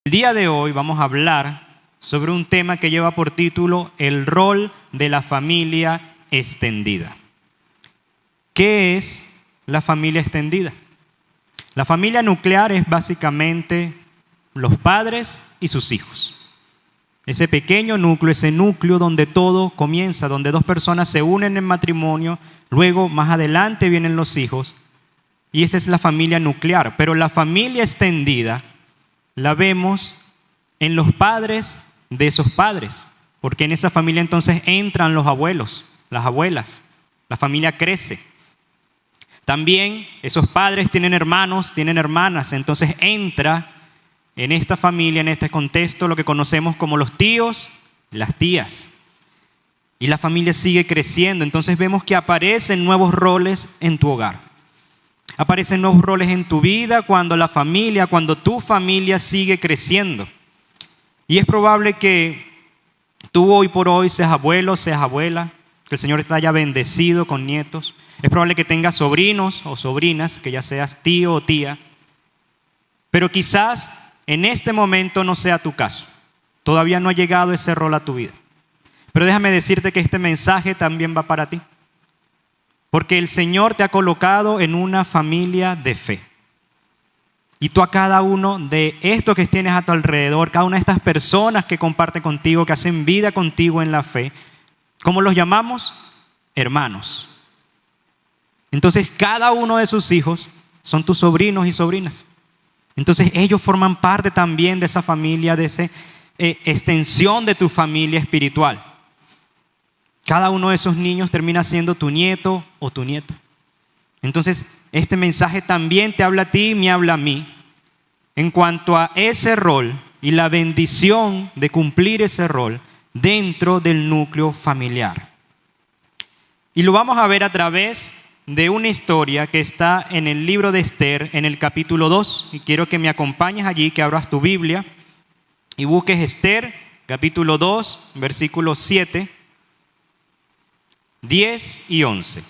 El día de hoy vamos a hablar sobre un tema que lleva por título el rol de la familia extendida. ¿Qué es la familia extendida? La familia nuclear es básicamente los padres y sus hijos. Ese pequeño núcleo, ese núcleo donde todo comienza, donde dos personas se unen en matrimonio, luego más adelante vienen los hijos, y esa es la familia nuclear. Pero la familia extendida la vemos en los padres de esos padres, porque en esa familia entonces entran los abuelos, las abuelas, la familia crece. También esos padres tienen hermanos, tienen hermanas, entonces entra en esta familia, en este contexto, lo que conocemos como los tíos, las tías. Y la familia sigue creciendo, entonces vemos que aparecen nuevos roles en tu hogar. Aparecen nuevos roles en tu vida cuando tu familia sigue creciendo. Y es probable que tú hoy por hoy seas abuelo, seas abuela, que el Señor te haya bendecido con nietos. Es probable que tengas sobrinos o sobrinas, que ya seas tío o tía. Pero quizás en este momento no sea tu caso. Todavía no ha llegado ese rol a tu vida. Pero déjame decirte que este mensaje también va para ti. Porque el Señor te ha colocado en una familia de fe. Y tú a cada uno de estos que tienes a tu alrededor, cada una de estas personas que comparten contigo, que hacen vida contigo en la fe, ¿cómo los llamamos? Hermanos. Entonces cada uno de sus hijos son tus sobrinos y sobrinas. Entonces ellos forman parte también de esa familia, de esa extensión de tu familia espiritual. Cada uno de esos niños termina siendo tu nieto o tu nieta. Entonces, este mensaje también te habla a ti y me habla a mí en cuanto a ese rol y la bendición de cumplir ese rol dentro del núcleo familiar. Y lo vamos a ver a través de una historia que está en el libro de Esther, en el capítulo 2. Y quiero que me acompañes allí, que abras tu Biblia y busques Esther, capítulo 2, versículos 7. 10 y 11.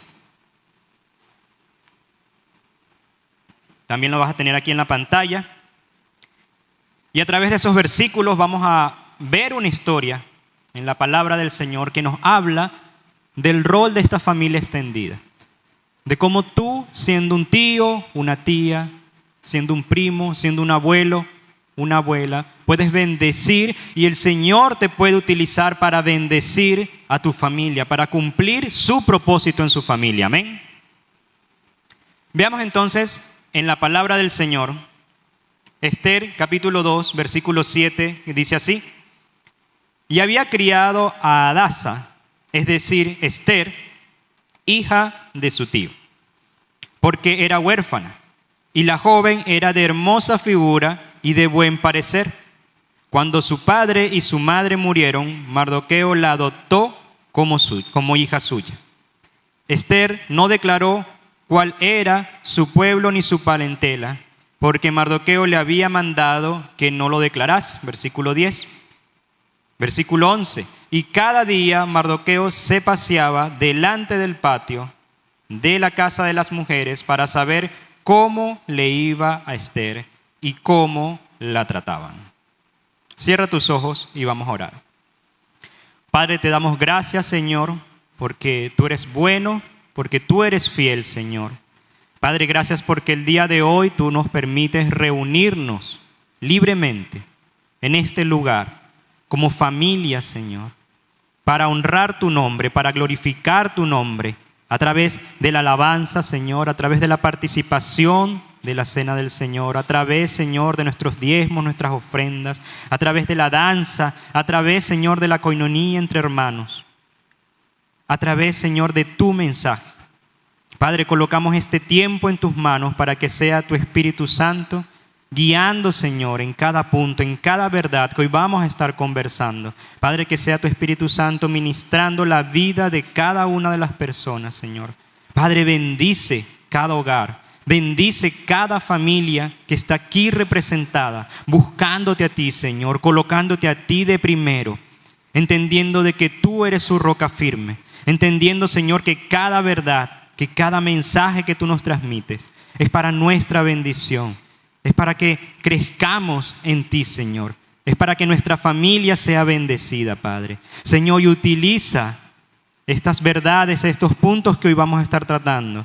También lo vas a tener aquí en la pantalla. Y a través de esos versículos vamos a ver una historia en la palabra del Señor que nos habla del rol de esta familia extendida. De cómo tú, siendo un tío, una tía, siendo un primo, siendo un abuelo, una abuela, puedes bendecir y el Señor te puede utilizar para bendecir a tu familia, para cumplir su propósito en su familia. Amén. Veamos entonces en la palabra del Señor, Esther capítulo 2, versículo 7, dice así: y había criado a Hadasa, es decir, Esther, hija de su tío, porque era huérfana, y la joven era de hermosa figura y de buen parecer. Cuando su padre y su madre murieron, Mardoqueo la adoptó como hija suya. Esther no declaró cuál era su pueblo ni su parentela, porque Mardoqueo le había mandado que no lo declarase. Versículo 10. Versículo 11. Y cada día Mardoqueo se paseaba delante del patio de la casa de las mujeres para saber cómo le iba a Esther y cómo la trataban. Cierra tus ojos y vamos a orar. Padre, te damos gracias, Señor, porque tú eres bueno, porque tú eres fiel, Señor. Padre, gracias porque el día de hoy tú nos permites reunirnos libremente en este lugar como familia, Señor, para honrar tu nombre, para glorificar tu nombre, a través de la alabanza, Señor, a través de la participación de la cena del Señor, a través, Señor, de nuestros diezmos, nuestras ofrendas, a través de la danza, a través, Señor, de la coinonía entre hermanos, a través, Señor, de tu mensaje. Padre, colocamos este tiempo en tus manos para que sea tu Espíritu Santo guiando, Señor, en cada punto, en cada verdad que hoy vamos a estar conversando. Padre, que sea tu Espíritu Santo ministrando la vida de cada una de las personas, Señor. Padre, bendice cada hogar, bendice cada familia que está aquí representada, buscándote a ti, Señor, colocándote a ti de primero, entendiendo de que tú eres su roca firme, entendiendo, Señor, que cada verdad, que cada mensaje que tú nos transmites es para nuestra bendición. Es para que crezcamos en ti, Señor. Es para que nuestra familia sea bendecida, Padre. Señor, y utiliza estas verdades, estos puntos que hoy vamos a estar tratando,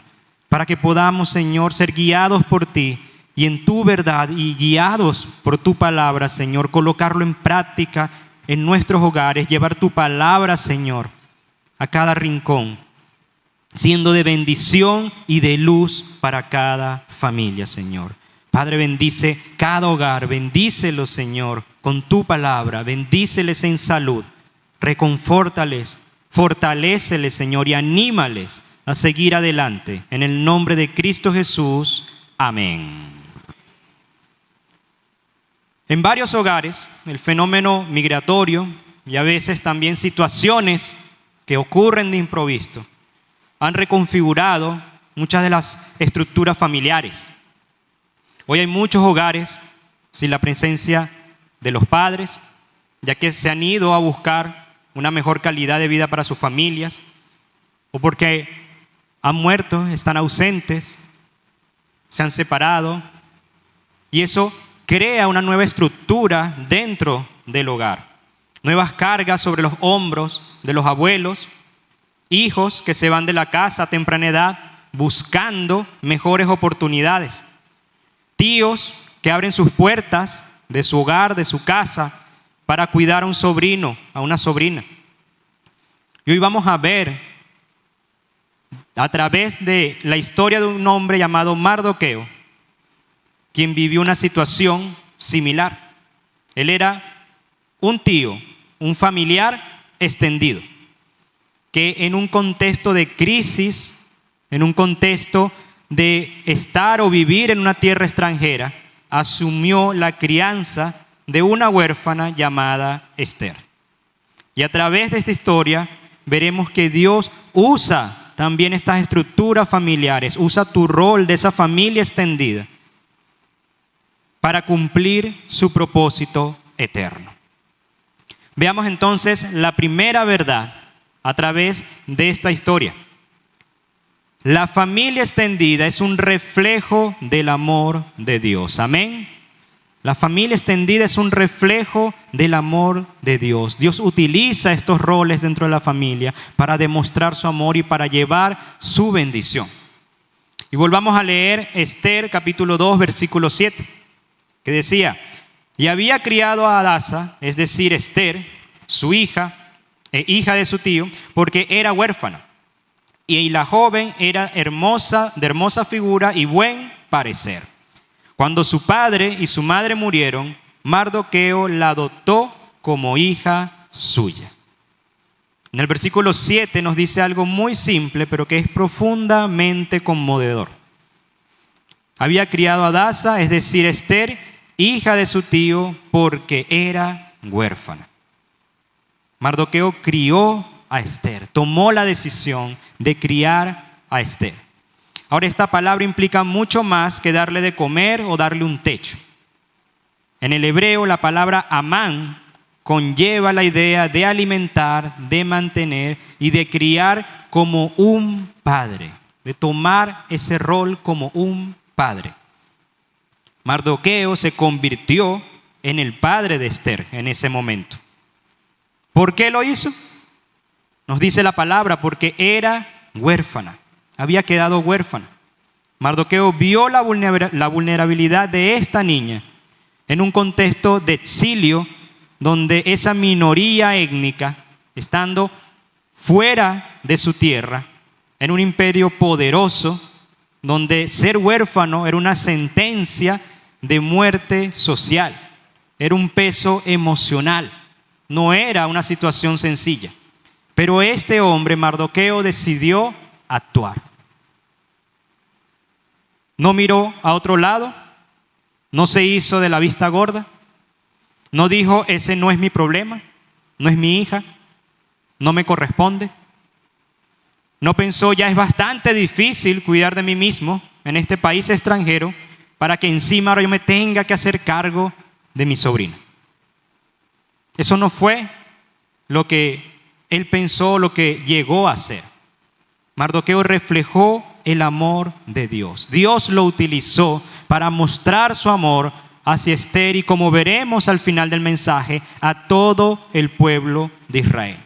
para que podamos, Señor, ser guiados por ti y en tu verdad y guiados por tu palabra, Señor, colocarlo en práctica en nuestros hogares, llevar tu palabra, Señor, a cada rincón, siendo de bendición y de luz para cada familia, Señor. Padre, bendice cada hogar, bendícelos, Señor, con tu palabra, bendíceles en salud, reconfórtales, fortaléceles, Señor, y anímales a seguir adelante. En el nombre de Cristo Jesús, amén. En varios hogares, el fenómeno migratorio y a veces también situaciones que ocurren de improviso han reconfigurado muchas de las estructuras familiares. Hoy hay muchos hogares sin la presencia de los padres, ya que se han ido a buscar una mejor calidad de vida para sus familias, o porque han muerto, están ausentes, se han separado, y eso crea una nueva estructura dentro del hogar. Nuevas cargas sobre los hombros de los abuelos, hijos que se van de la casa a temprana edad buscando mejores oportunidades, tíos que abren sus puertas de su hogar, de su casa, para cuidar a un sobrino, a una sobrina. Y hoy vamos a ver, a través de la historia de un hombre llamado Mardoqueo, quien vivió una situación similar. Él era un tío, un familiar extendido, que en un contexto de crisis, en un contexto de estar o vivir en una tierra extranjera, asumió la crianza de una huérfana llamada Esther. Y a través de esta historia veremos que Dios usa también estas estructuras familiares, usa tu rol de esa familia extendida para cumplir su propósito eterno. Veamos entonces la primera verdad a través de esta historia. La familia extendida es un reflejo del amor de Dios. Amén. La familia extendida es un reflejo del amor de Dios. Dios utiliza estos roles dentro de la familia para demostrar su amor y para llevar su bendición. Y volvamos a leer Esther capítulo 2, versículo 7, que decía: y había criado a Hadasa, es decir, Esther, su hija, hija de su tío, porque era huérfana. Y la joven era hermosa, de hermosa figura y buen parecer. Cuando su padre y su madre murieron, Mardoqueo la adoptó como hija suya. En el versículo 7 nos dice algo muy simple, pero que es profundamente conmovedor. Había criado a Hadasa, es decir, Esther, hija de su tío, porque era huérfana. Mardoqueo crió a Esther, tomó la decisión de criar a Esther. Ahora, esta palabra implica mucho más que darle de comer o darle un techo. En el hebreo, la palabra amán conlleva la idea de alimentar, de mantener y de criar como un padre, de tomar ese rol como un padre. Mardoqueo se convirtió en el padre de Esther en ese momento. ¿Por qué lo hizo? Nos dice la palabra, porque era huérfana, había quedado huérfana. Mardoqueo vio la vulnerabilidad de esta niña en un contexto de exilio, donde esa minoría étnica, estando fuera de su tierra, en un imperio poderoso, donde ser huérfano era una sentencia de muerte social, era un peso emocional, no era una situación sencilla. Pero este hombre, Mardoqueo, decidió actuar. No miró a otro lado, no se hizo de la vista gorda, no dijo: ese no es mi problema, no es mi hija, no me corresponde. No pensó: ya es bastante difícil cuidar de mí mismo en este país extranjero, para que encima ahora yo me tenga que hacer cargo de mi sobrina. Eso no fue lo que él pensó, lo que llegó a hacer. Mardoqueo reflejó el amor de Dios. Dios lo utilizó para mostrar su amor hacia Esther y, como veremos al final del mensaje, a todo el pueblo de Israel.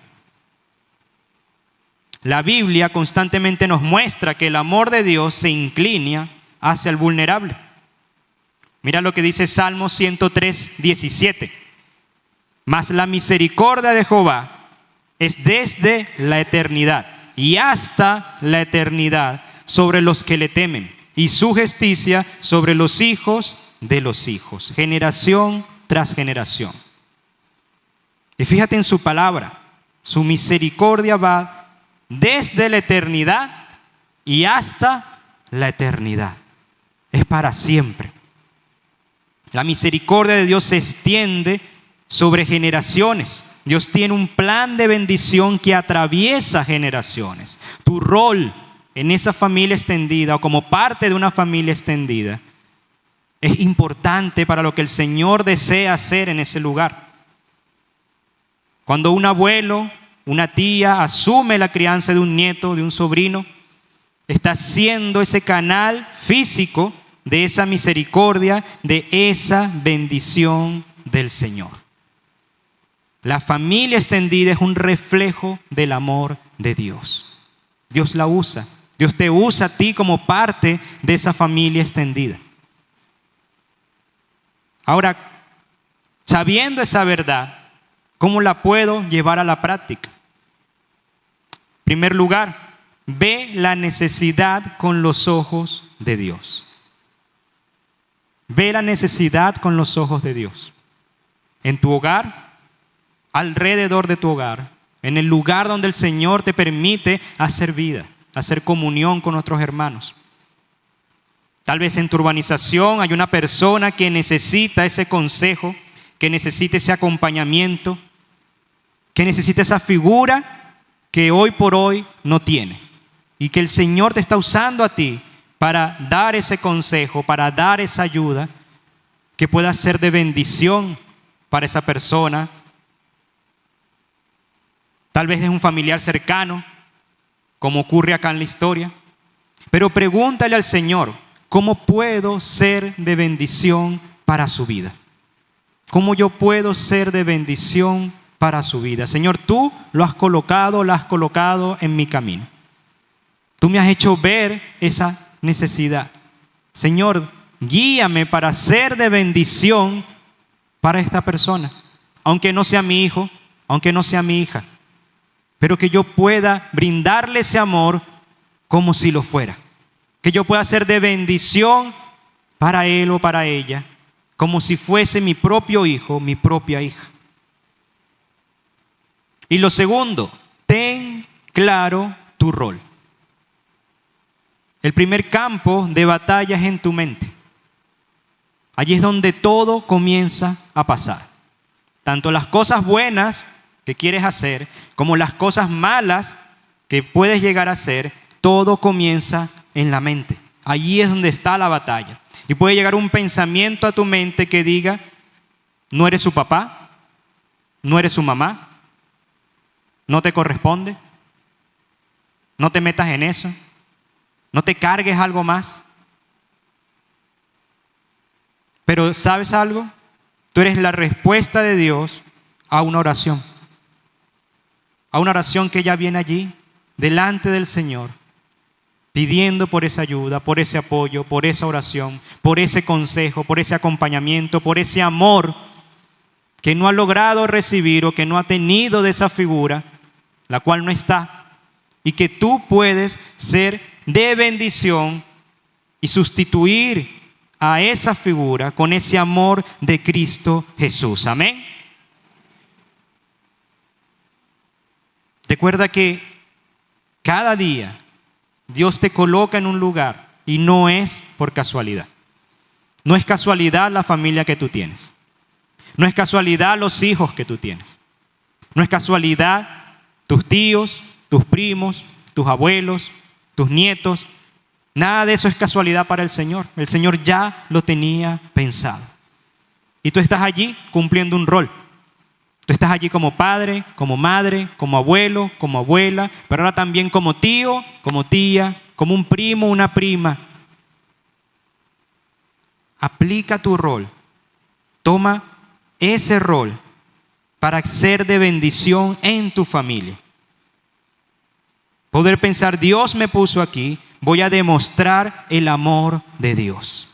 La Biblia constantemente nos muestra que el amor de Dios se inclina hacia el vulnerable. Mira lo que dice Salmo 103, 17. Mas la misericordia de Jehová es desde la eternidad y hasta la eternidad sobre los que le temen, y su justicia sobre los hijos de los hijos, generación tras generación. Y fíjate en su palabra, su misericordia va desde la eternidad y hasta la eternidad. Es para siempre. La misericordia de Dios se extiende sobre generaciones. Dios tiene un plan de bendición que atraviesa generaciones. Tu rol en esa familia extendida o como parte de una familia extendida es importante para lo que el Señor desea hacer en ese lugar. Cuando un abuelo, una tía asume la crianza de un nieto, de un sobrino, está siendo ese canal físico de esa misericordia, de esa bendición del Señor. La familia extendida es un reflejo del amor de Dios. Dios la usa. Dios te usa a ti como parte de esa familia extendida. Ahora, sabiendo esa verdad, ¿cómo la puedo llevar a la práctica? En primer lugar, ve la necesidad con los ojos de Dios. Ve la necesidad con los ojos de Dios. En tu hogar, alrededor de tu hogar, en el lugar donde el Señor te permite hacer vida, hacer comunión con otros hermanos. Tal vez en tu urbanización hay una persona que necesita ese consejo, que necesita ese acompañamiento, que necesita esa figura que hoy por hoy no tiene. Y que el Señor te está usando a ti para dar ese consejo, para dar esa ayuda que pueda ser de bendición para esa persona. Tal vez es un familiar cercano, como ocurre acá en la historia. Pero pregúntale al Señor, ¿cómo puedo ser de bendición para su vida? ¿Cómo yo puedo ser de bendición para su vida? Señor, tú la has colocado en mi camino. Tú me has hecho ver esa necesidad. Señor, guíame para ser de bendición para esta persona. Aunque no sea mi hijo, aunque no sea mi hija. Pero que yo pueda brindarle ese amor como si lo fuera. Que yo pueda ser de bendición para él o para ella, como si fuese mi propio hijo, mi propia hija. Y lo segundo, ten claro tu rol. El primer campo de batalla es en tu mente. Allí es donde todo comienza a pasar. Tanto las cosas buenas que quieres hacer, como las cosas malas que puedes llegar a hacer, todo comienza en la mente. Allí es donde está la batalla. Y puede llegar un pensamiento a tu mente que diga, no eres su papá, no eres su mamá, no te corresponde, no te metas en eso, no te cargues algo más. Pero ¿sabes algo? Tú eres la respuesta de Dios a una oración. A una oración que ya viene allí, delante del Señor, pidiendo por esa ayuda, por ese apoyo, por esa oración, por ese consejo, por ese acompañamiento, por ese amor que no ha logrado recibir o que no ha tenido de esa figura, la cual no está, y que tú puedes ser de bendición y sustituir a esa figura con ese amor de Cristo Jesús. Amén. Recuerda que cada día Dios te coloca en un lugar y no es por casualidad. No es casualidad la familia que tú tienes. No es casualidad los hijos que tú tienes. No es casualidad tus tíos, tus primos, tus abuelos, tus nietos. Nada de eso es casualidad para el Señor. El Señor ya lo tenía pensado. Y tú estás allí cumpliendo un rol. Tú estás allí como padre, como madre, como abuelo, como abuela, pero ahora también como tío, como tía, como un primo, una prima. Aplica tu rol. Toma ese rol para ser de bendición en tu familia. Poder pensar, Dios me puso aquí, voy a demostrar el amor de Dios.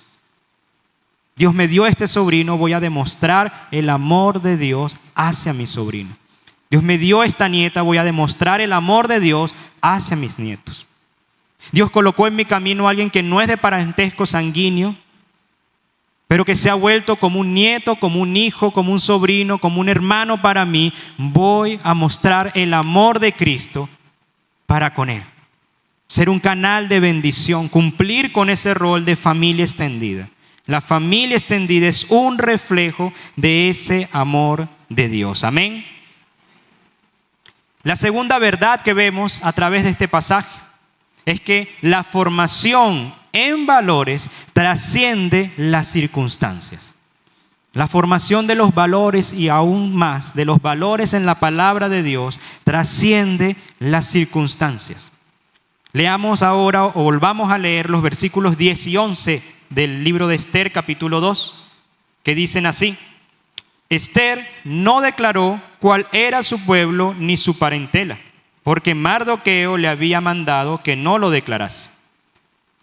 Dios me dio este sobrino, voy a demostrar el amor de Dios hacia mi sobrino. Dios me dio esta nieta, voy a demostrar el amor de Dios hacia mis nietos. Dios colocó en mi camino a alguien que no es de parentesco sanguíneo, pero que se ha vuelto como un nieto, como un hijo, como un sobrino, como un hermano para mí. Voy a mostrar el amor de Cristo para con él. Ser un canal de bendición, cumplir con ese rol de familia extendida. La familia extendida es un reflejo de ese amor de Dios. Amén. La segunda verdad que vemos a través de este pasaje es que la formación en valores trasciende las circunstancias. La formación de los valores y aún más de los valores en la palabra de Dios trasciende las circunstancias. Leamos ahora o volvamos a leer los versículos 10 y 11 del libro de Esther, capítulo 2, que dicen así: Esther no declaró cuál era su pueblo ni su parentela, porque Mardoqueo le había mandado que no lo declarase.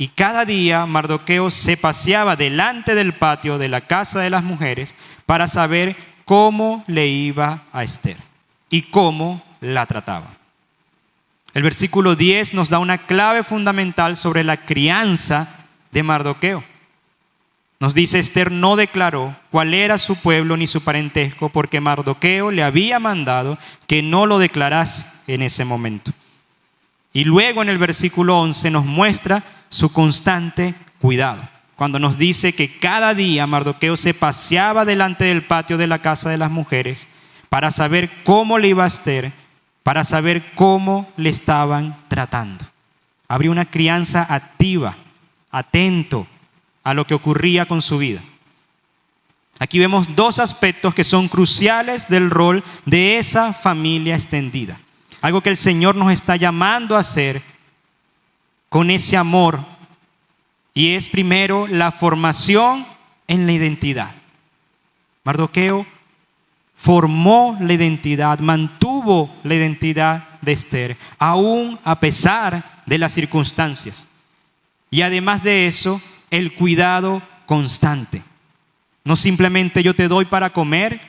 Y cada día Mardoqueo se paseaba delante del patio de la casa de las mujeres para saber cómo le iba a Esther y cómo la trataba. El versículo 10 nos da una clave fundamental sobre la crianza de Mardoqueo. Nos dice: Esther no declaró cuál era su pueblo ni su parentesco, porque Mardoqueo le había mandado que no lo declarase en ese momento. Y luego en el versículo 11 nos muestra su constante cuidado, cuando nos dice que cada día Mardoqueo se paseaba delante del patio de la casa de las mujeres para saber cómo le iba a Esther, para saber cómo le estaban tratando. Habría una crianza activa, atento a lo que ocurría con su vida. Aquí vemos dos aspectos que son cruciales del rol de esa familia extendida. Algo que el Señor nos está llamando a hacer con ese amor, y es primero la formación en la identidad. Mardoqueo formó la identidad, mantuvo la identidad de Esther, aún a pesar de las circunstancias. Y además de eso, el cuidado constante. No simplemente yo te doy para comer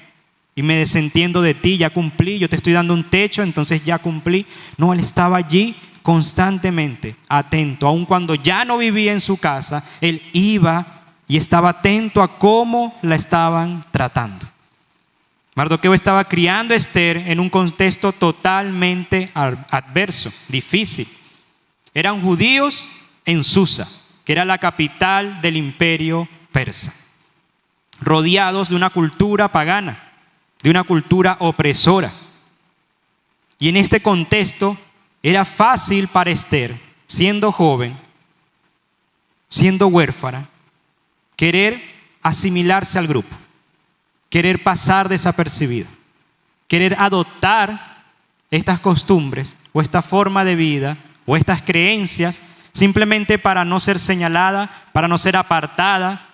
y me desentiendo de ti, ya cumplí, yo te estoy dando un techo, entonces ya cumplí. No, él estaba allí constantemente atento. Aun cuando ya no vivía en su casa, él iba y estaba atento a cómo la estaban tratando. Mardoqueo estaba criando a Esther en un contexto totalmente adverso, difícil. Eran judíos en Susa, que era la capital del imperio persa, rodeados de una cultura pagana, de una cultura opresora. Y en este contexto era fácil para Esther, siendo joven, siendo huérfana, querer asimilarse al grupo, querer pasar desapercibida, querer adoptar estas costumbres o esta forma de vida o estas creencias simplemente para no ser señalada, para no ser apartada,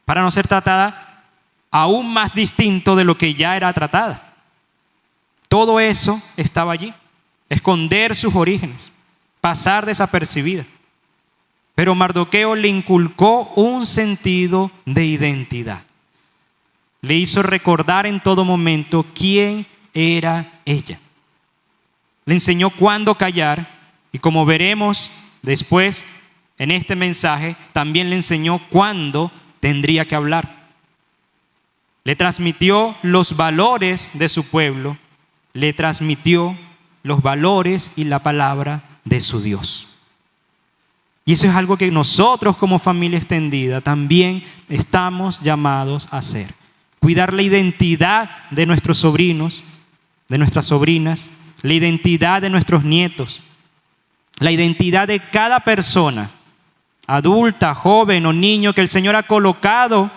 para no ser tratada aún más distinto de lo que ya era tratada. Todo eso estaba allí. Esconder sus orígenes, pasar desapercibida. Pero Mardoqueo le inculcó un sentido de identidad. Le hizo recordar en todo momento quién era ella. Le enseñó cuándo callar y, como veremos después en este mensaje, también le enseñó cuándo tendría que hablar. Le transmitió los valores de su pueblo, le transmitió los valores y la palabra de su Dios. Y eso es algo que nosotros como familia extendida también estamos llamados a hacer. Cuidar la identidad de nuestros sobrinos, de nuestras sobrinas, la identidad de nuestros nietos, la identidad de cada persona, adulta, joven o niño, que el Señor ha colocado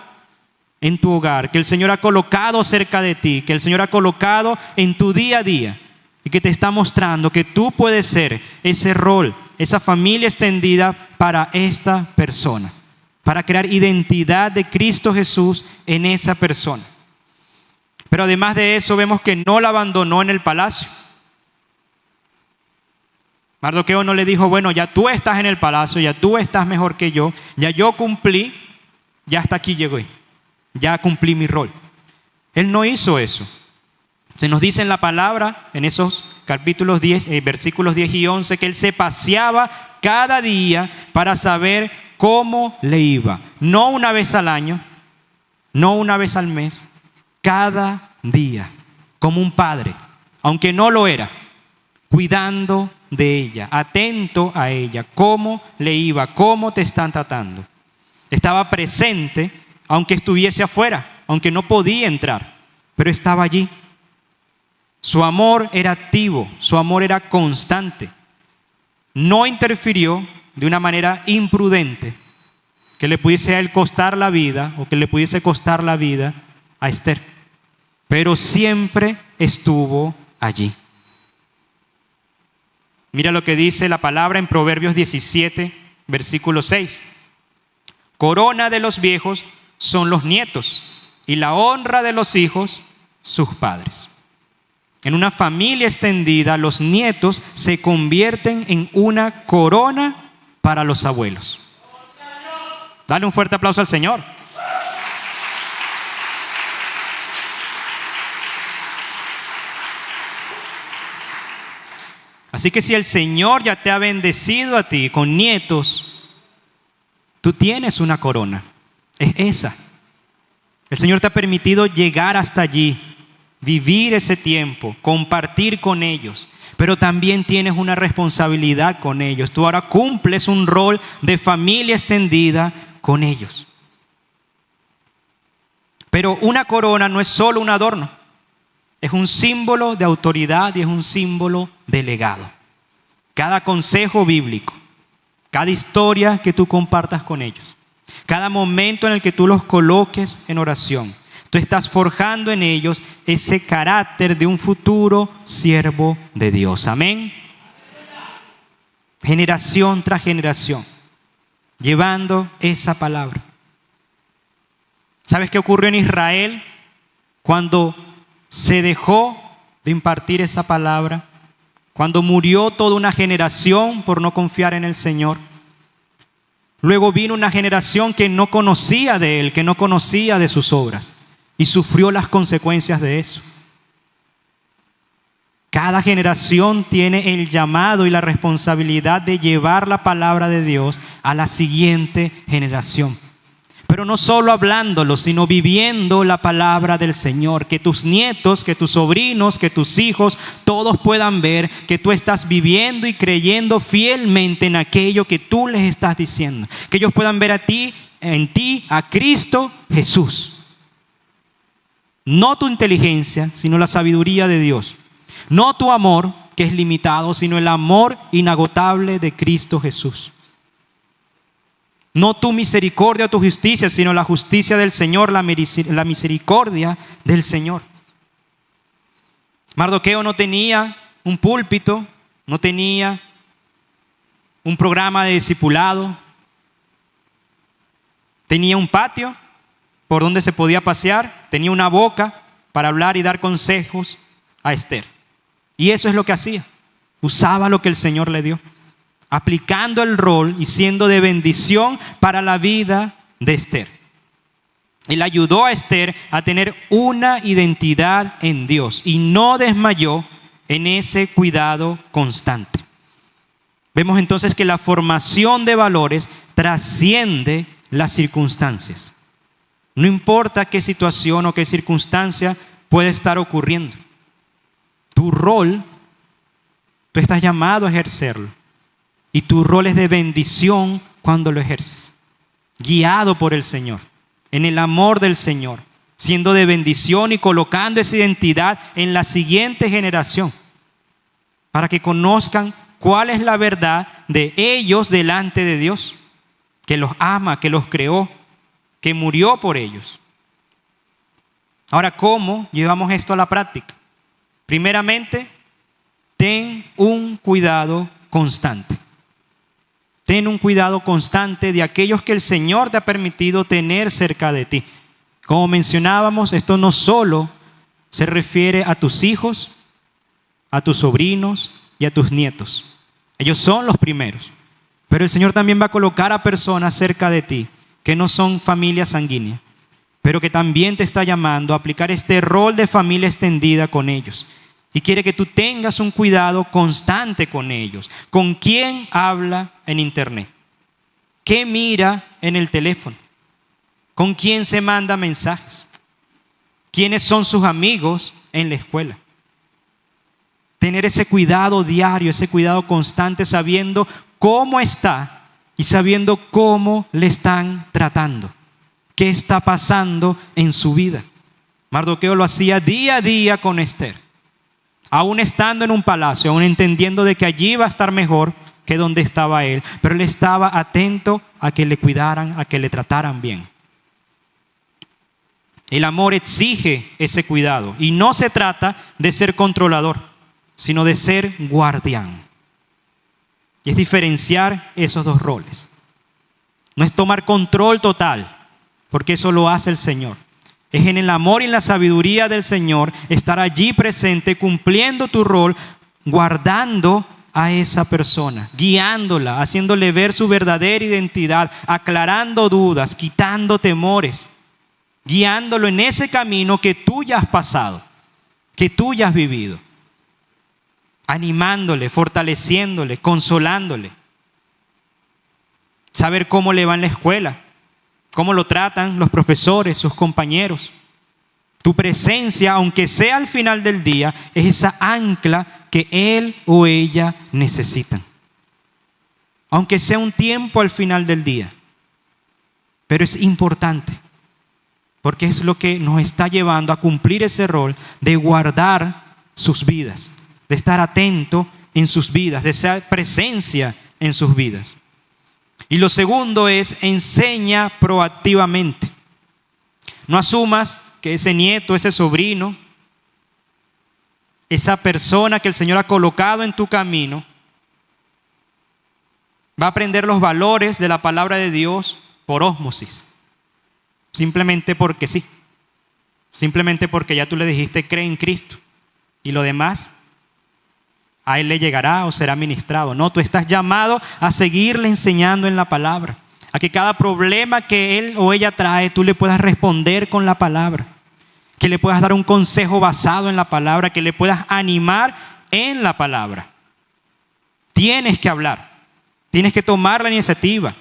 en tu hogar, que el Señor ha colocado cerca de ti, que el Señor ha colocado en tu día a día. Y que te está mostrando que tú puedes ser ese rol, esa familia extendida para esta persona, para crear identidad de Cristo Jesús en esa persona. Pero además de eso vemos que no la abandonó en el palacio. Mardoqueo no le dijo, bueno, ya tú estás en el palacio, ya tú estás mejor que yo, ya yo cumplí, ya hasta aquí llegué, ya cumplí mi rol. Él no hizo eso. Se nos dice en la palabra, en esos capítulos 10, versículos 10 y 11, que él se paseaba cada día para saber cómo le iba. No una vez al año, no una vez al mes, cada día, como un padre, aunque no lo era, cuidando de ella, atento a ella, cómo le iba, cómo te están tratando. Estaba presente, aunque estuviese afuera, aunque no podía entrar, pero estaba allí. Su amor era activo, su amor era constante. No interfirió de una manera imprudente que le pudiese a él costar la vida o que le pudiese costar la vida a Esther, pero siempre estuvo allí. Mira lo que dice la palabra en Proverbios 17, versículo 6. Corona de los viejos son los nietos y la honra de los hijos sus padres. En una familia extendida, los nietos se convierten en una corona para los abuelos. Dale un fuerte aplauso al Señor. Así que si el Señor ya te ha bendecido a ti con nietos, tú tienes una corona. Es esa. El Señor te ha permitido llegar hasta allí, vivir ese tiempo, compartir con ellos, pero también tienes una responsabilidad con ellos. Tú ahora cumples un rol de familia extendida con ellos. Pero una corona no es solo un adorno, es un símbolo de autoridad y es un símbolo de legado. Cada consejo bíblico, cada historia que tú compartas con ellos, cada momento en el que tú los coloques en oración, tú estás forjando en ellos ese carácter de un futuro siervo de Dios. Amén. Generación tras generación, llevando esa palabra. ¿Sabes qué ocurrió en Israel cuando se dejó de impartir esa palabra? Cuando murió toda una generación por no confiar en el Señor. Luego vino una generación que no conocía de Él, que no conocía de sus obras. Y sufrió las consecuencias de eso. Cada generación tiene el llamado y la responsabilidad de llevar la palabra de Dios a la siguiente generación. Pero no solo hablándolo, sino viviendo la palabra del Señor. Que tus nietos, que tus sobrinos, que tus hijos, todos puedan ver que tú estás viviendo y creyendo fielmente en aquello que tú les estás diciendo. Que ellos puedan ver en ti, a Cristo Jesús. No tu inteligencia, sino la sabiduría de Dios. No tu amor, que es limitado, sino el amor inagotable de Cristo Jesús. No tu misericordia o tu justicia, sino la justicia del Señor, la misericordia del Señor. Mardoqueo no tenía un púlpito, no tenía un programa de discipulado. Tenía un patio por donde se podía pasear, tenía una boca para hablar y dar consejos a Esther. Y eso es lo que hacía. Usaba lo que el Señor le dio, aplicando el rol y siendo de bendición para la vida de Esther. Él ayudó a Esther a tener una identidad en Dios y no desmayó en ese cuidado constante. Vemos entonces que la formación de valores trasciende las circunstancias. No importa qué situación o qué circunstancia puede estar ocurriendo. Tu rol, tú estás llamado a ejercerlo. Y tu rol es de bendición cuando lo ejerces. Guiado por el Señor, en el amor del Señor, siendo de bendición y colocando esa identidad en la siguiente generación. Para que conozcan cuál es la verdad de ellos delante de Dios. Que los ama, que los creó, que murió por ellos. Ahora, ¿cómo llevamos esto a la práctica? Primeramente, ten un cuidado constante. ten un cuidado constante de aquellos que el Señor te ha permitido tener cerca de ti. Como mencionábamos, esto no solo se refiere a tus hijos, a tus sobrinos y a tus nietos. Ellos son los primeros. Pero el Señor también va a colocar a personas cerca de ti que no son familia sanguínea, pero que también te está llamando a aplicar este rol de familia extendida con ellos. Y quiere que tú tengas un cuidado constante con ellos. ¿Con quién habla en internet? ¿Qué mira en el teléfono? ¿Con quién se manda mensajes? ¿Quiénes son sus amigos en la escuela? Tener ese cuidado diario, ese cuidado constante, sabiendo cómo está y sabiendo cómo le están tratando. ¿Qué está pasando en su vida? Mardoqueo lo hacía día a día con Esther. Aún estando en un palacio, aún entendiendo de que allí iba a estar mejor que donde estaba él. Pero él estaba atento a que le cuidaran, a que le trataran bien. El amor exige ese cuidado. Y no se trata de ser controlador, sino de ser guardián. Y es diferenciar esos dos roles. No es tomar control total, porque eso lo hace el Señor. Es en el amor y en la sabiduría del Señor estar allí presente, cumpliendo tu rol, guardando a esa persona, guiándola, haciéndole ver su verdadera identidad, aclarando dudas, quitando temores, guiándolo en ese camino que tú ya has pasado, que tú ya has vivido, animándole, fortaleciéndole, consolándole. Saber cómo le va en la escuela, cómo lo tratan los profesores, sus compañeros. Tu presencia, aunque sea al final del día, es esa ancla que él o ella necesitan. Aunque sea un tiempo al final del día. Pero es importante, porque es lo que nos está llevando a cumplir ese rol de guardar sus vidas, de estar atento en sus vidas, de ser presencia en sus vidas. Y lo segundo es, enseña proactivamente. No asumas que ese nieto, ese sobrino, esa persona que el Señor ha colocado en tu camino, va a aprender los valores de la palabra de Dios por ósmosis. Simplemente porque sí. Simplemente porque ya tú le dijiste, cree en Cristo. Y lo demás, a él le llegará o será ministrado. No, tú estás llamado a seguirle enseñando en la palabra. A que cada problema que él o ella trae, tú le puedas responder con la palabra. Que le puedas dar un consejo basado en la palabra. Que le puedas animar en la palabra. Tienes que hablar. Tienes que tomar la iniciativa.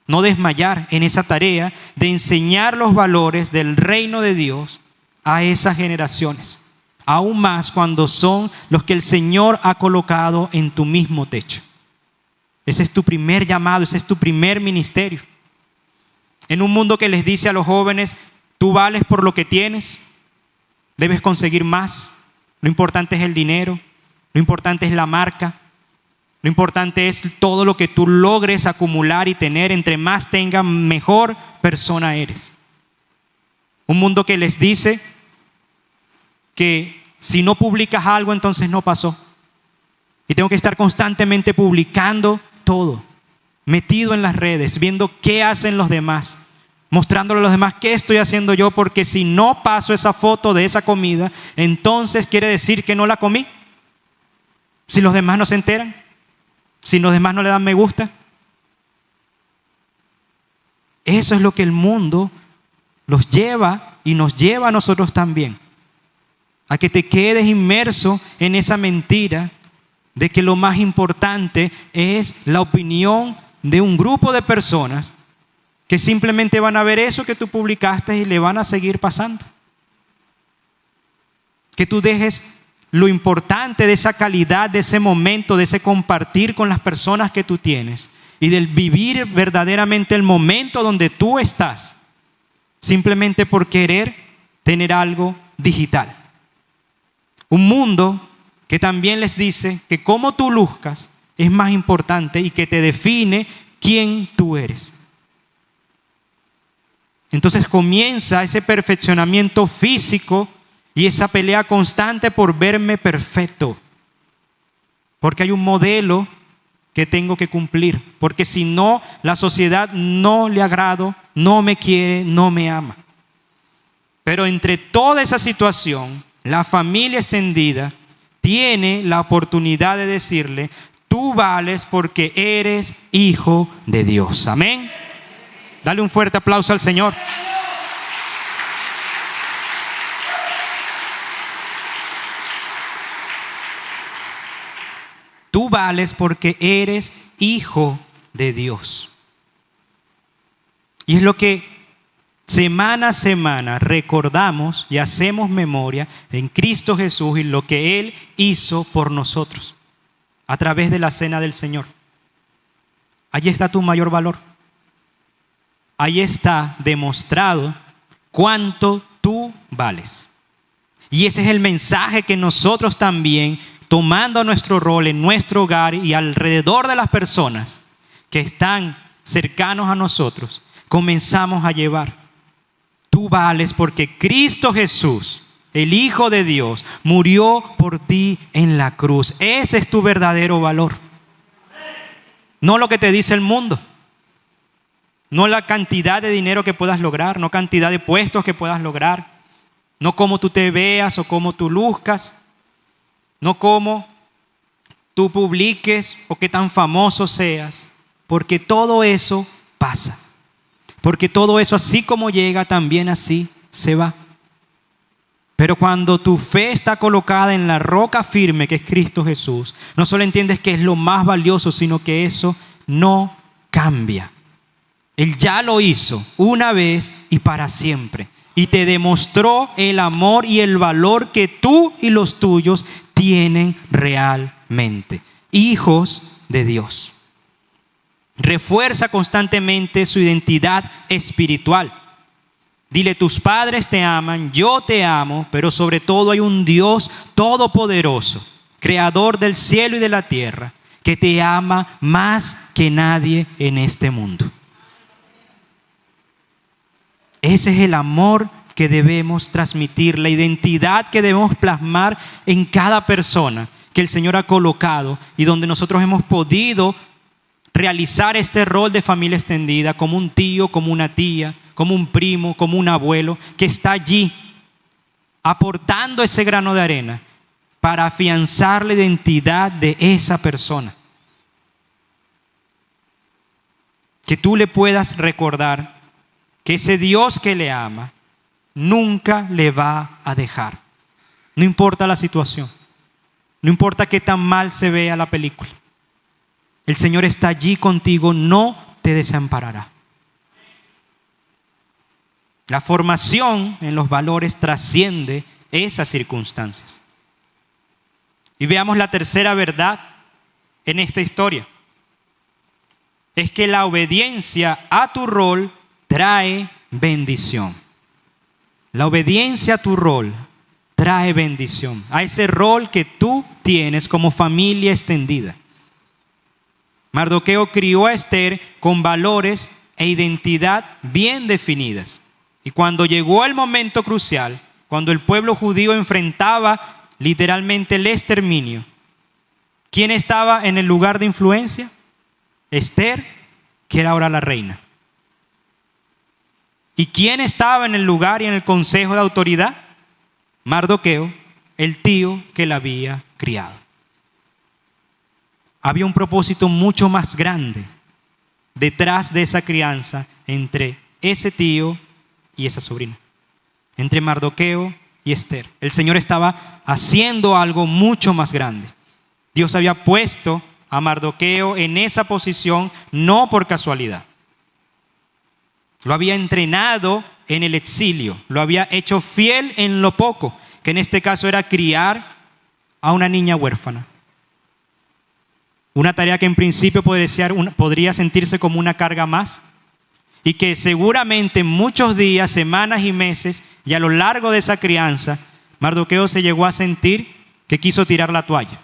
No desmayar en esa tarea de enseñar los valores del reino de Dios a esas generaciones. Aún más cuando son los que el Señor ha colocado en tu mismo techo. Ese es tu primer llamado, ese es tu primer ministerio. En un mundo que les dice a los jóvenes, tú vales por lo que tienes, debes conseguir más. Lo importante es el dinero, lo importante es la marca, lo importante es todo lo que tú logres acumular y tener. Entre más tengas, mejor persona eres. Un mundo que les dice que si no publicas algo, entonces no pasó. Y tengo que estar constantemente publicando todo, metido en las redes, viendo qué hacen los demás, mostrándole a los demás qué estoy haciendo yo, porque si no paso esa foto de esa comida, entonces quiere decir que no la comí. Si los demás no se enteran, si los demás no le dan me gusta. Eso es lo que el mundo los lleva y nos lleva a nosotros también. A que te quedes inmerso en esa mentira de que lo más importante es la opinión de un grupo de personas que simplemente van a ver eso que tú publicaste y le van a seguir pasando. Que tú dejes lo importante de esa calidad, de ese momento, de ese compartir con las personas que tú tienes y del vivir verdaderamente el momento donde tú estás, simplemente por querer tener algo digital. Un mundo que también les dice que cómo tú luzcas es más importante y que te define quién tú eres. Entonces comienza ese perfeccionamiento físico y esa pelea constante por verme perfecto. Porque hay un modelo que tengo que cumplir, porque si no, la sociedad no le agrado, no me quiere, no me ama. Pero entre toda esa situación, la familia extendida tiene la oportunidad de decirle: tú vales porque eres hijo de Dios. Amén. Dale un fuerte aplauso al Señor. Tú vales porque eres hijo de Dios. Y es lo que semana a semana recordamos y hacemos memoria en Cristo Jesús y lo que Él hizo por nosotros a través de la cena del Señor. Allí está tu mayor valor. Ahí está demostrado cuánto tú vales. Y ese es el mensaje que nosotros también, tomando nuestro rol en nuestro hogar y alrededor de las personas que están cercanos a nosotros, comenzamos a llevar. Tú vales porque Cristo Jesús, el Hijo de Dios, murió por ti en la cruz. Ese es tu verdadero valor. No lo que te dice el mundo. No la cantidad de dinero que puedas lograr, no cantidad de puestos que puedas lograr, no cómo tú te veas o cómo tú luzcas, no cómo tú publiques o qué tan famoso seas, porque todo eso pasa. Porque todo eso, así como llega, también así se va. Pero cuando tu fe está colocada en la roca firme que es Cristo Jesús, no solo entiendes que es lo más valioso, sino que eso no cambia. Él ya lo hizo una vez y para siempre. Y te demostró el amor y el valor que tú y los tuyos tienen realmente. Hijos de Dios. Refuerza constantemente su identidad espiritual. Dile: tus padres te aman, yo te amo, pero sobre todo hay un Dios todopoderoso, creador del cielo y de la tierra, que te ama más que nadie en este mundo. Ese es el amor que debemos transmitir, la identidad que debemos plasmar en cada persona que el Señor ha colocado y donde nosotros hemos podido realizar este rol de familia extendida como un tío, como una tía, como un primo, como un abuelo que está allí aportando ese grano de arena para afianzar la identidad de esa persona. Que tú le puedas recordar que ese Dios que le ama nunca le va a dejar. No importa la situación, no importa qué tan mal se vea la película. El Señor está allí contigo, no te desamparará. La formación en los valores trasciende esas circunstancias. Y veamos la tercera verdad en esta historia. Es que la obediencia a tu rol trae bendición. La obediencia a tu rol trae bendición. A ese rol que tú tienes como familia extendida. Mardoqueo crió a Esther con valores e identidad bien definidas. Y cuando llegó el momento crucial, cuando el pueblo judío enfrentaba literalmente el exterminio, ¿quién estaba en el lugar de influencia? Esther, que era ahora la reina. ¿Y quién estaba en el lugar y en el consejo de autoridad? Mardoqueo, el tío que la había criado. Había un propósito mucho más grande detrás de esa crianza entre ese tío y esa sobrina, entre Mardoqueo y Esther. El Señor estaba haciendo algo mucho más grande. Dios había puesto a Mardoqueo en esa posición no por casualidad. Lo había entrenado en el exilio, lo había hecho fiel en lo poco, que en este caso era criar a una niña huérfana. Una tarea que en principio podría sentirse como una carga más y que seguramente muchos días, semanas y meses y a lo largo de esa crianza, Mardoqueo se llegó a sentir que quiso tirar la toalla.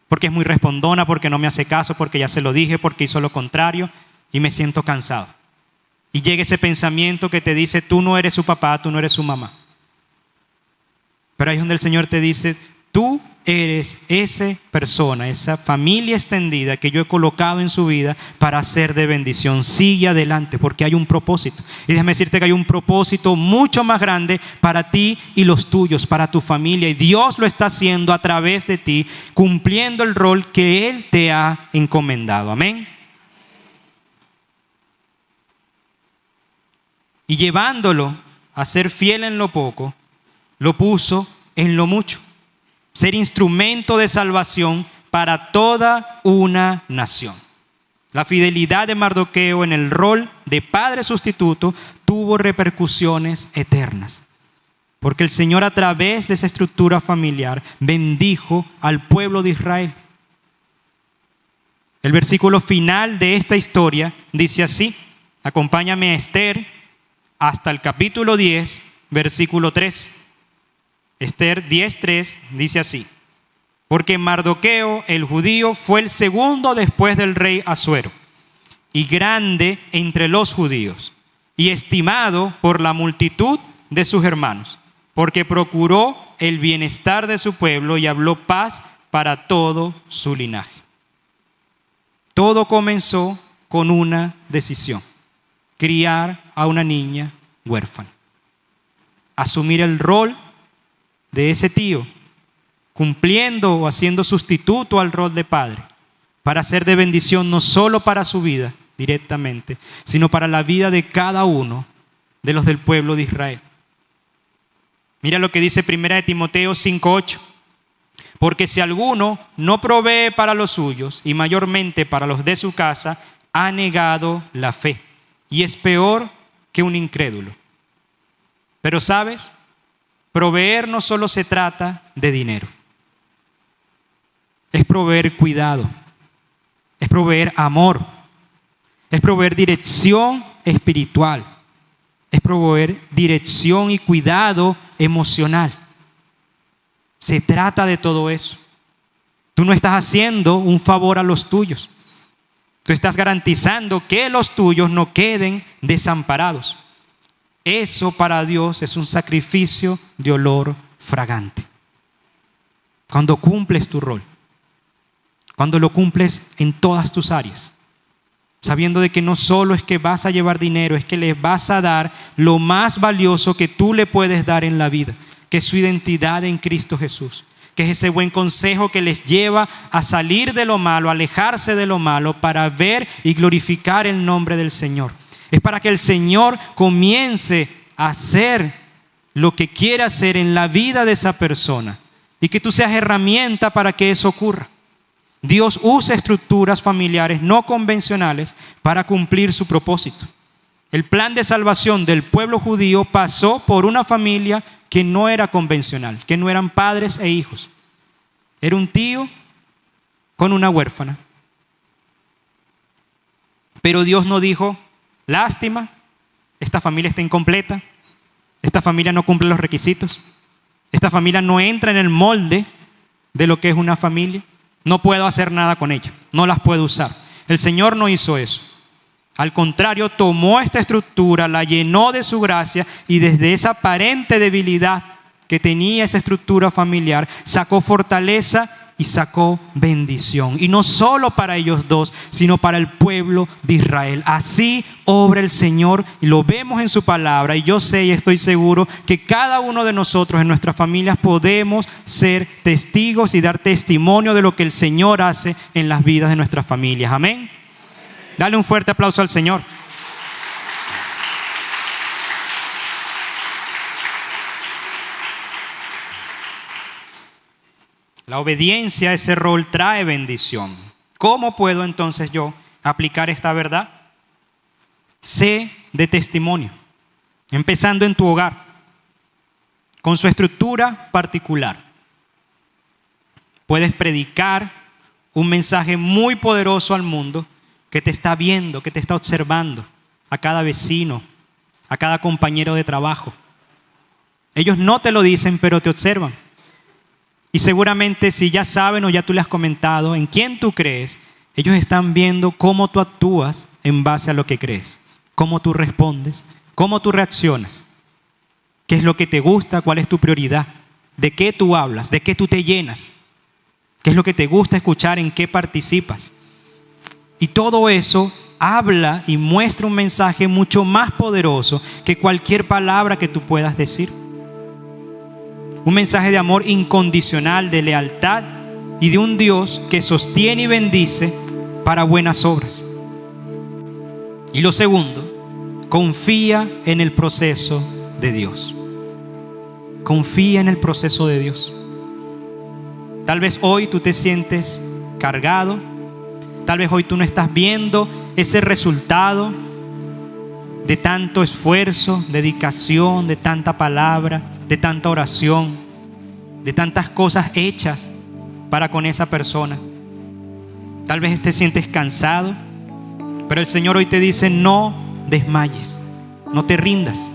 Porque es muy respondona, porque no me hace caso, porque ya se lo dije, porque hizo lo contrario y me siento cansado. Y llega ese pensamiento que te dice: tú no eres su papá, tú no eres su mamá. Pero ahí es donde el Señor te dice: tú eres esa persona, esa familia extendida que yo he colocado en su vida para ser de bendición. Sigue adelante porque hay un propósito. Y déjame decirte que hay un propósito mucho más grande para ti y los tuyos, para tu familia. Y Dios lo está haciendo a través de ti, cumpliendo el rol que Él te ha encomendado. Amén. Y llevándolo a ser fiel en lo poco, lo puso en lo mucho. Ser instrumento de salvación para toda una nación. La fidelidad de Mardoqueo en el rol de padre sustituto tuvo repercusiones eternas. Porque el Señor, a través de esa estructura familiar, bendijo al pueblo de Israel. El versículo final de esta historia dice así. Acompáñame a Esther hasta el capítulo 10, versículo 3. Esther 10:3 dice así: porque Mardoqueo, el judío, fue el segundo después del rey Asuero, y grande entre los judíos, y estimado por la multitud de sus hermanos, porque procuró el bienestar de su pueblo y habló paz para todo su linaje. Todo comenzó con una decisión: criar a una niña huérfana, asumir el rol de ese tío, cumpliendo o haciendo sustituto al rol de padre, para ser de bendición no solo para su vida directamente, sino para la vida de cada uno de los del pueblo de Israel. Mira lo que dice 1 Timoteo 5:8. Porque si alguno no provee para los suyos, y mayormente para los de su casa, ha negado la fe, y es peor que un incrédulo. Pero ¿sabes? Proveer no solo se trata de dinero. Es proveer cuidado. Es proveer amor. Es proveer dirección espiritual. Es proveer dirección y cuidado emocional. Se trata de todo eso. Tú no estás haciendo un favor a los tuyos. Tú estás garantizando que los tuyos no queden desamparados. Eso para Dios es un sacrificio de olor fragante. Cuando cumples tu rol, cuando lo cumples en todas tus áreas, sabiendo de que no solo es que vas a llevar dinero, es que le vas a dar lo más valioso que tú le puedes dar en la vida, que es su identidad en Cristo Jesús, que es ese buen consejo que les lleva a salir de lo malo, a alejarse de lo malo para ver y glorificar el nombre del Señor. Es para que el Señor comience a hacer lo que quiere hacer en la vida de esa persona y que tú seas herramienta para que eso ocurra. Dios usa estructuras familiares no convencionales para cumplir su propósito. El plan de salvación del pueblo judío pasó por una familia que no era convencional, que no eran padres e hijos. Era un tío con una huérfana. Pero Dios no dijo: lástima, esta familia está incompleta, esta familia no cumple los requisitos, esta familia no entra en el molde de lo que es una familia, no puedo hacer nada con ella, no las puedo usar. El Señor no hizo eso. Al contrario, tomó esta estructura, la llenó de su gracia y desde esa aparente debilidad que tenía esa estructura familiar, sacó fortaleza y sacó bendición. Y no solo para ellos dos, sino para el pueblo de Israel. Así obra el Señor y lo vemos en su palabra. Y yo sé y estoy seguro que cada uno de nosotros en nuestras familias podemos ser testigos y dar testimonio de lo que el Señor hace en las vidas de nuestras familias. Amén. Dale un fuerte aplauso al Señor. La obediencia a ese rol trae bendición. ¿Cómo puedo entonces yo aplicar esta verdad? Sé de testimonio, empezando en tu hogar, con su estructura particular. Puedes predicar un mensaje muy poderoso al mundo que te está viendo, que te está observando, a cada vecino, a cada compañero de trabajo. Ellos no te lo dicen, pero te observan. Y seguramente si ya saben o ya tú le has comentado en quién tú crees, ellos están viendo cómo tú actúas en base a lo que crees, cómo tú respondes, cómo tú reaccionas, qué es lo que te gusta, cuál es tu prioridad, de qué tú hablas, de qué tú te llenas. ¿Qué es lo que te gusta escuchar? ¿En qué participas? Y todo eso habla y muestra un mensaje mucho más poderoso que cualquier palabra que tú puedas decir. Un mensaje de amor incondicional, de lealtad y de un Dios que sostiene y bendice para buenas obras. Y lo segundo, confía en el proceso de Dios. Confía en el proceso de Dios. Tal vez hoy tú te sientes cargado. Tal vez hoy tú no estás viendo ese resultado de tanto esfuerzo, dedicación, de tanta palabra, de tanta oración, de tantas cosas hechas para con esa persona. Tal vez te sientes cansado, pero el Señor hoy te dice: no desmayes, no te rindas.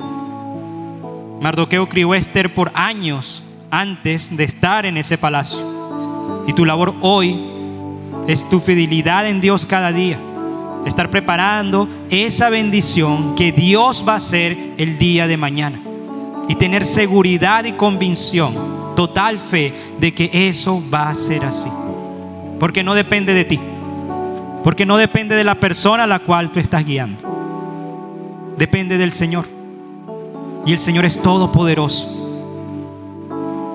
Mardoqueo crió a Esther por años antes de estar en ese palacio. Y tu labor hoy es tu fidelidad en Dios cada día. Estar preparando esa bendición que Dios va a hacer el día de mañana. Y tener seguridad y convicción, total fe de que eso va a ser así. Porque no depende de ti. Porque no depende de la persona a la cual tú estás guiando. Depende del Señor. Y el Señor es todopoderoso.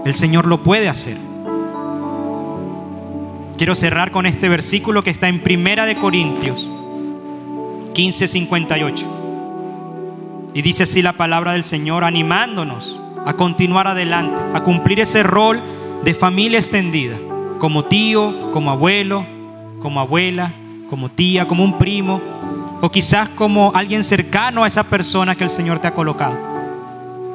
El Señor lo puede hacer. Quiero cerrar con este versículo que está en 1 Corintios 15:58. Y dice así la palabra del Señor, animándonos a continuar adelante, a cumplir ese rol de familia extendida, como tío, como abuelo, como abuela, como tía, como un primo, o quizás como alguien cercano a esa persona que el Señor te ha colocado.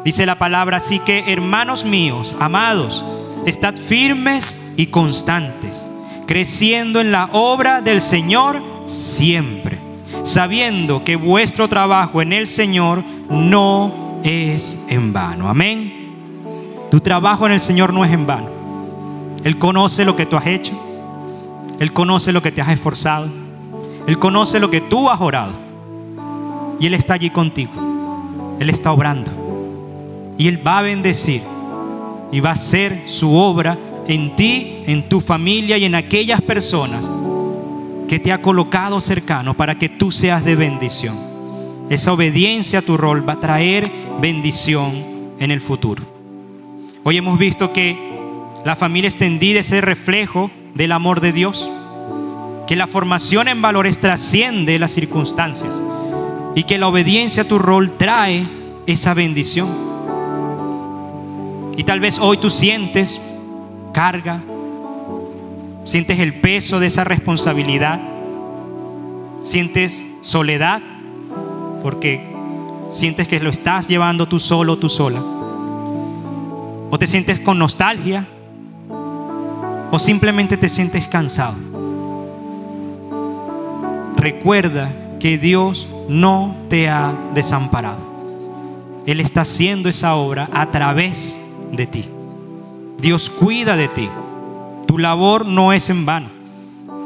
Dice la palabra: así que, hermanos míos, amados, estad firmes y constantes, creciendo en la obra del Señor siempre, sabiendo que vuestro trabajo en el Señor no es en vano. Amén. Tu trabajo en el Señor no es en vano. Él conoce lo que tú has hecho. Él conoce lo que te has esforzado. Él conoce lo que tú has orado. Y Él está allí contigo. Él está obrando. Y Él va a bendecir. Y va a hacer su obra en ti, en tu familia y en aquellas personas que te ha colocado cercano para que tú seas de bendición. Esa obediencia a tu rol va a traer bendición en el futuro. Hoy hemos visto que la familia extendida es el reflejo del amor de Dios, que la formación en valores trasciende las circunstancias y que la obediencia a tu rol trae esa bendición. Y tal vez hoy tú sientes carga, sientes el peso de esa responsabilidad, sientes soledad porque sientes que lo estás llevando tú solo, tú sola, o te sientes con nostalgia, o simplemente te sientes cansado. Recuerda que Dios no te ha desamparado. Él está haciendo esa obra a través de ti. Dios cuida de ti. Tu labor no es en vano.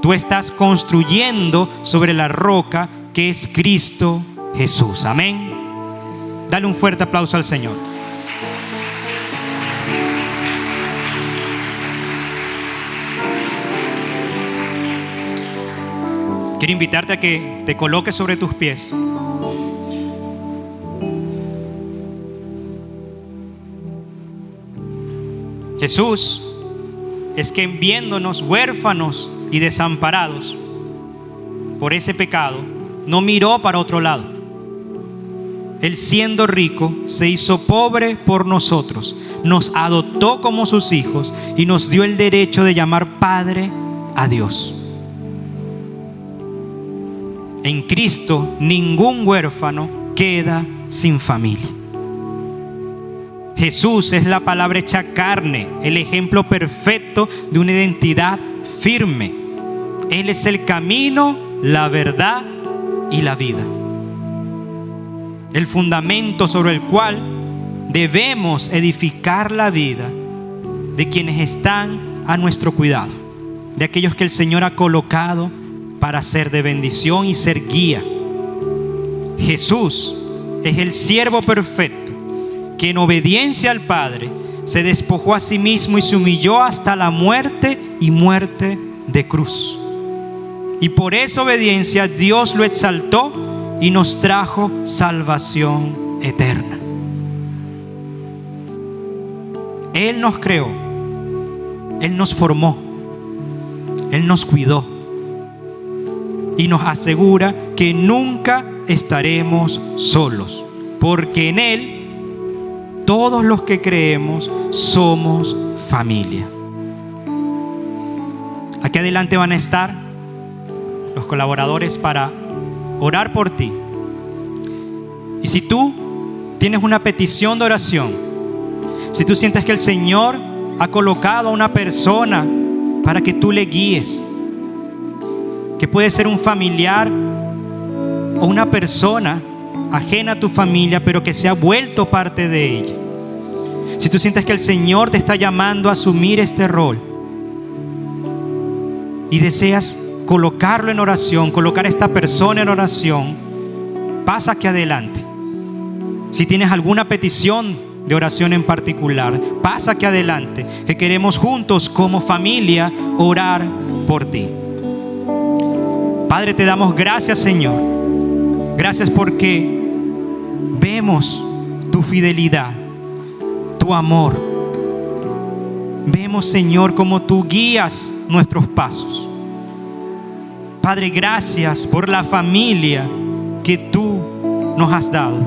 Tú estás construyendo sobre la roca que es Cristo Jesús. Amén. Dale un fuerte aplauso al Señor. Quiero invitarte a que te coloques sobre tus pies. Jesús es que, viéndonos huérfanos y desamparados por ese pecado, no miró para otro lado. Él, siendo rico, se hizo pobre por nosotros, nos adoptó como sus hijos y nos dio el derecho de llamar Padre a Dios. En Cristo ningún huérfano queda sin familia. Jesús es la palabra hecha carne, el ejemplo perfecto de una identidad firme. Él es el camino, la verdad y la vida. El fundamento sobre el cual debemos edificar la vida de quienes están a nuestro cuidado, de aquellos que el Señor ha colocado para ser de bendición y ser guía. Jesús es el siervo perfecto que, en obediencia al Padre, se despojó a sí mismo y se humilló hasta la muerte y muerte de cruz. Y por esa obediencia Dios lo exaltó y nos trajo salvación eterna. Él nos creó, Él nos formó, Él nos cuidó y nos asegura que nunca estaremos solos, porque en Él todos los que creemos somos familia. Aquí adelante van a estar los colaboradores para orar por ti. Y si tú tienes una petición de oración, si tú sientes que el Señor ha colocado a una persona para que tú le guíes, que puede ser un familiar o una persona ajena a tu familia, pero que se ha vuelto parte de ella. Si tú sientes que el Señor te está llamando a asumir este rol y deseas colocarlo en oración, colocar a esta persona en oración, pasa aquí adelante. Si tienes alguna petición de oración en particular, pasa aquí adelante, que queremos juntos como familia orar por ti. Padre, te damos gracias, Señor. Gracias porque vemos tu fidelidad, tu amor. Vemos, Señor, cómo tú guías nuestros pasos. Padre, gracias por la familia que tú nos has dado.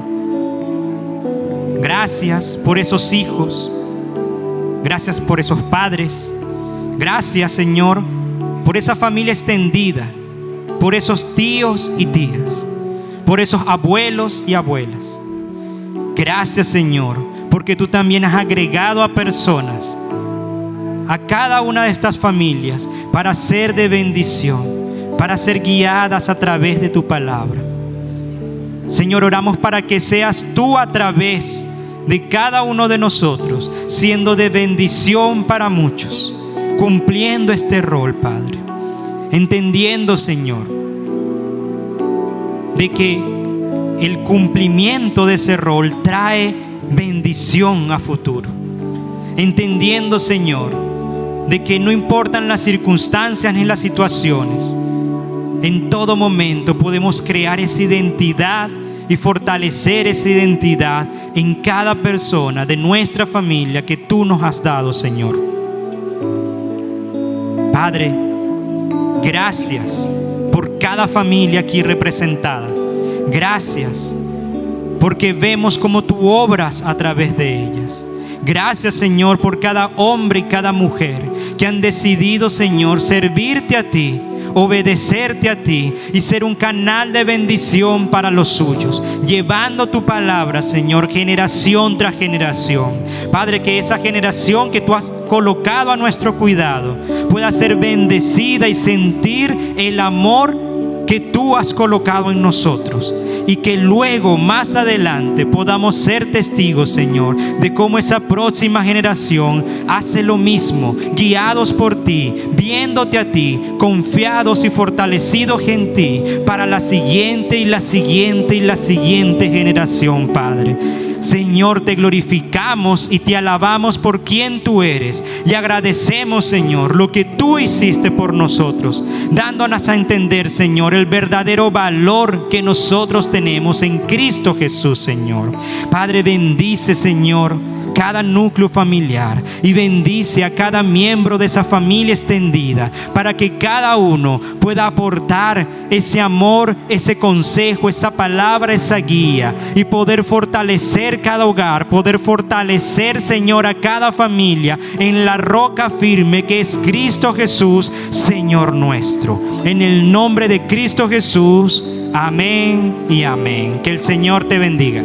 Gracias por esos hijos. Gracias por esos padres. Gracias, Señor, por esa familia extendida, por esos tíos y tías, por esos abuelos y abuelas. Gracias, Señor, porque tú también has agregado a personas a cada una de estas familias para ser de bendición, para ser guiadas a través de tu palabra. Señor, oramos para que seas tú a través de cada uno de nosotros, siendo de bendición para muchos, cumpliendo este rol, Padre. Entendiendo, Señor, de que el cumplimiento de ese rol trae bendición a futuro. Entendiendo, Señor, de que no importan las circunstancias ni las situaciones, en todo momento podemos crear esa identidad y fortalecer esa identidad en cada persona de nuestra familia que tú nos has dado, Señor. Padre, gracias por cada familia aquí representada. Gracias porque vemos cómo tú obras a través de ellas. Gracias, Señor, por cada hombre y cada mujer que han decidido, Señor, servirte a ti, obedecerte a ti y ser un canal de bendición para los suyos, llevando tu palabra, Señor, generación tras generación. Padre, que esa generación que tú has colocado a nuestro cuidado pueda ser bendecida y sentir el amor que tú has colocado en nosotros, y que luego más adelante podamos ser testigos, Señor, de cómo esa próxima generación hace lo mismo, guiados por ti, viéndote a ti, confiados y fortalecidos en ti, para la siguiente y la siguiente y la siguiente generación, Padre. Señor, te glorificamos y te alabamos por quien tú eres, y agradecemos, Señor, lo que tú hiciste por nosotros, dándonos a entender, Señor, el verdadero valor que nosotros tenemos en Cristo Jesús, Señor. Padre, bendice, Señor, cada núcleo familiar y bendice a cada miembro de esa familia extendida, para que cada uno pueda aportar ese amor, ese consejo, esa palabra, esa guía, y poder fortalecer cada hogar, poder fortalecer, Señor, a cada familia en la roca firme que es Cristo Jesús, Señor nuestro. En el nombre de Cristo Jesús, amén y amén. Que el Señor te bendiga.